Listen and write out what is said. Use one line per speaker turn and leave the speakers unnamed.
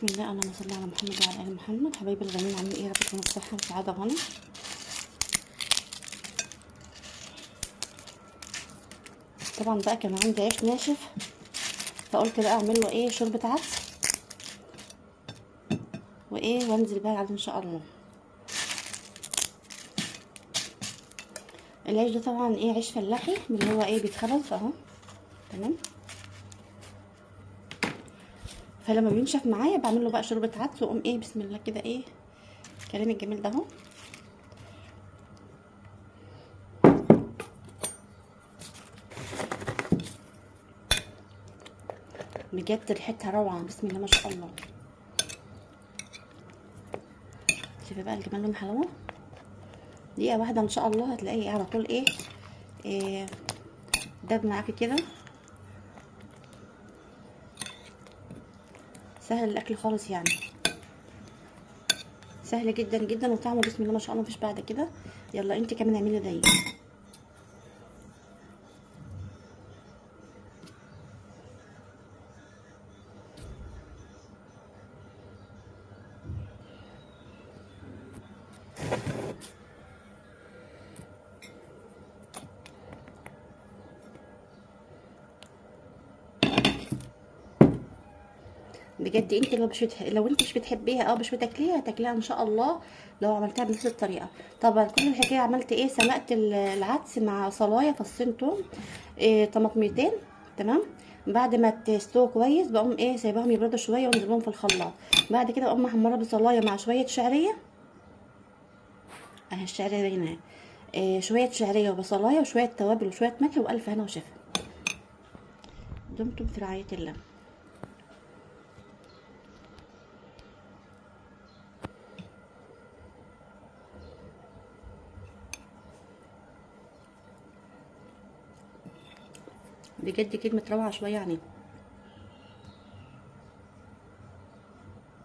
بسم الله، اللهم صل على محمد وعلى ال محمد. حبايبي الغاليين، عاملين ايه؟ يا رب تكونوا بصحه وسعاده وغنى. طبعا بقى كان عندي عيش ناشف، فقلت بقى اعمل له ايه، شوربه عدس وايه، وانزل بقى عليه ان شاء الله. العيش ده طبعا ايه، عيش فلاحي من اللي هو ايه بيتخبز اهو، تمام. فلما بينشف معايا بعمل له بقى شوربه عدس، واقوم ايه بسم الله كده ايه، الكلام الجميل ده اهو. بجد ريحتها روعه، بسم الله ما شاء الله. شوفي بقى الجمال والحلاوه. دقيقه واحده ان شاء الله هتلاقيه على طول إيه داب معاكي كده. سهل الاكل خالص يعني، سهل جدا جدا، وطعمه بسم الله ما شاء الله مفيش بعد كده. يلا انت كمان اعملي زيي. بجد انت لو انت مش بتحبيها او مش بتاكليها، هتاكليها ان شاء الله لو عملتها بنفس الطريقه. طبعا كل الحكايه عملت ايه، سلقت العدس مع صلايه فصين توم، طماطميتين، تمام. بعد ما تستووا كويس بقوم ايه سايباهم يبردوا شويه وانزلهم في الخلاط. بعد كده بقوم محمره بصلايه مع شويه شعريه اهي، الشعريه باينه شويه شعريه وبصلايه وشويه توابل وشويه ملح والف هنا وشفا. دمتم في رعايه الله. بجد كلمه روعه شويه يعني.